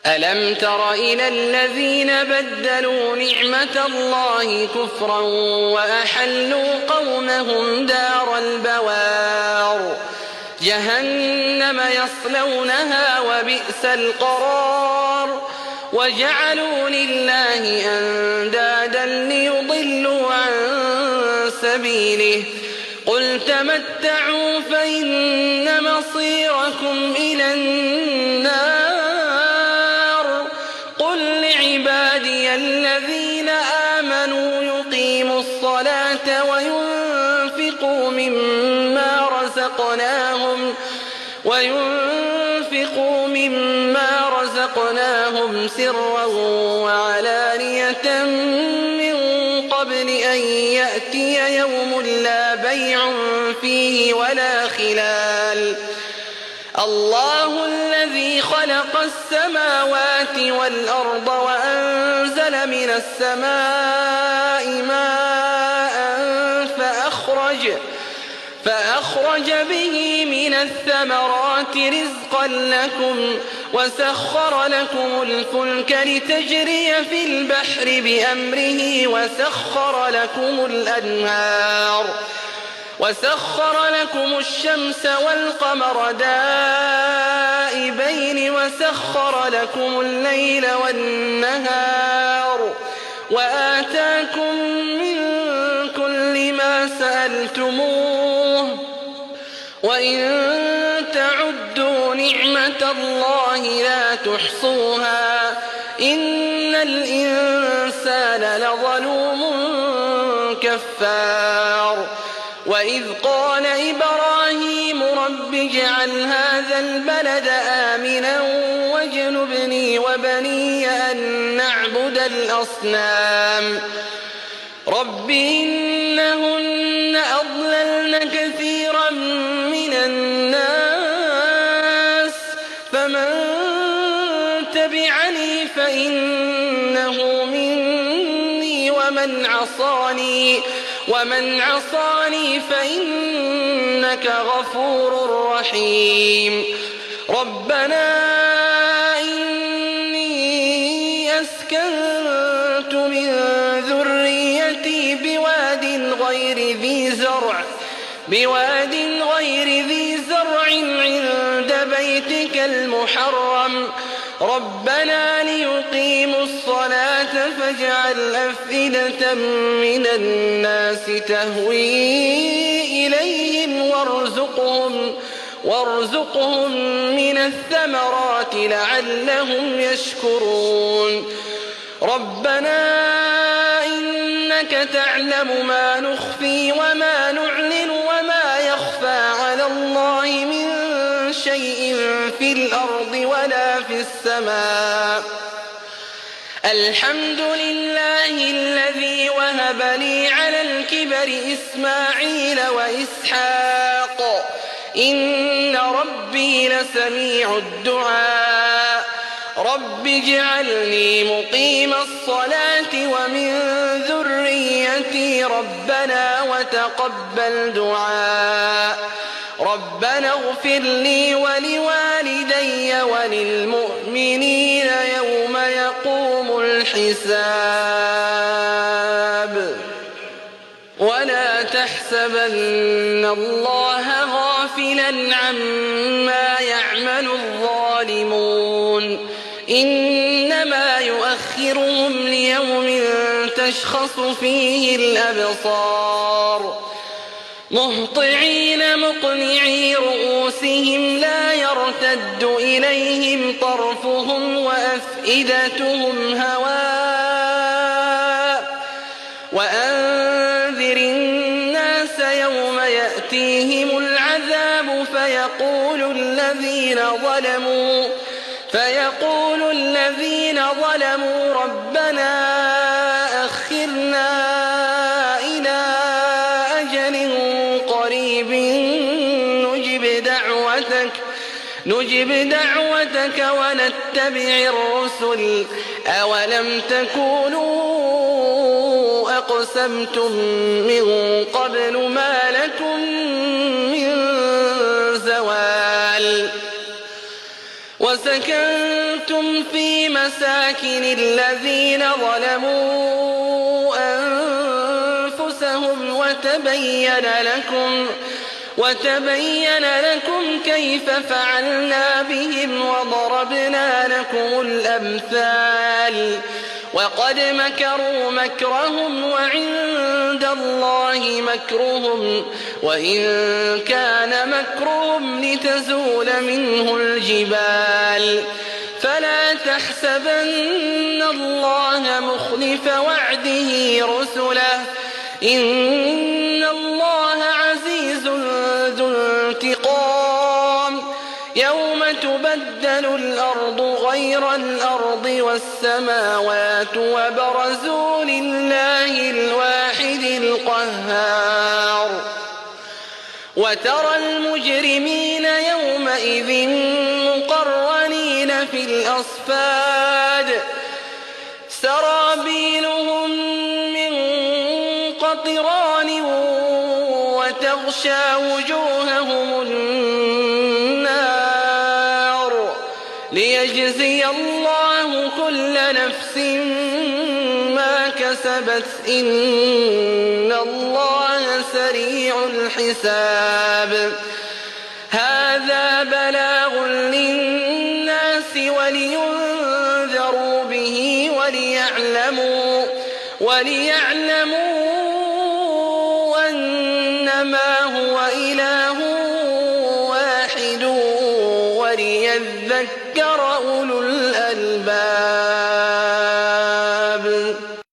ألم تر إلى الذين بدلوا نعمة الله كفرا وأحلوا قومهم دار البوار جهنم يصلونها وبئس القرار وجعلوا لله أندادا ليضلوا عن سبيله قل تمتعوا فإن مصيركم إلى النار قل لعبادي الذين آمنوا يقيموا الصلاة وينفقوا مما رزقناهم سرا وعلانية من قبل أن يأتي يوم لا بيع فيه ولا خلال الله الذي خلق السماوات والأرض وأنزل من السماء ماء فأخرج به من الثمرات رزقا لكم وسخر لكم الفلك لتجري في البحر بأمره وسخر لكم الشمس والقمر دائبين وسخر لكم الليل والنهار وآتاكم من كل ما سألتموه وإن تعدوا نعمة الله لا تحصوها إن الإنسان لظلوم كفار وإذ قال إبراهيم رب اجعل هذا البلد آمنا واجنبني وبني أن نعبد الأصنام رب إنهن أضللن كثيرا من الناس فمن تبعني فإنه مني ومن عصاني فإنك غفور رحيم ربنا إني أسكنت من ذريتي بواد غير ذي زرع عند بيتك المحرم ربنا ليقيموا الصلاة فاجعل أفئدة من الناس تهوي إليهم وارزقهم من الثمرات لعلهم يشكرون ربنا إنك تعلم ما نخفي وما نعلن وما يخفى على الله من شيء في الأرض ولا في السماء الحمد لله الذي وهب لي على الكبر إسماعيل وإسحاق إن ربي لسميع الدعاء رب اجعلني مقيم الصلاة ومن ذريتي ربنا وتقبل دعاء ربنا اغفر لي ولوالدي وللمؤمنين يوم يقوم الحساب ولا تحسبن الله غافلا عما يعمل الظالمون إنما يؤخرهم ليوم تشخص فيه الأبصار مهطعين مقنعي رؤوسهم لا يرتد إليهم طرفهم وأفئدتهم هواء وأنذر الناس يوم يأتيهم العذاب فيقول الذين ظلموا ربنا أخرنا إلى أجل قريب نجب دعوتك ونتبع الرسل أولم تكونوا أقسمتم من قبل ما لكم من زوال وسكنتم في مساكن الذين ظلموا أنفسهم وتبين لكم كيف فعلنا بهم وضربنا لكم الأمثال وقد مكروا مكرهم وعند الله مكرهم وإن كان مكرهم لتزول منه الجبال فلا تحسبن الله مخلف وعده رسله إن الله عزيز ذو انتقام يوم تبدل الأرض غير الأرض والسماوات وبرزوا لله الواحد القهار وترى المجرمين يومئذ مقرنين في الأصفاد سرابيلهم من قطران وتغشى وجوههم النار ليجزي الله كل نفس ما كسبت إن الله سريع الحساب هذا بلاغ للناس ولينذروا به وليعلموا أنما هو إله واحد وليذكر أولو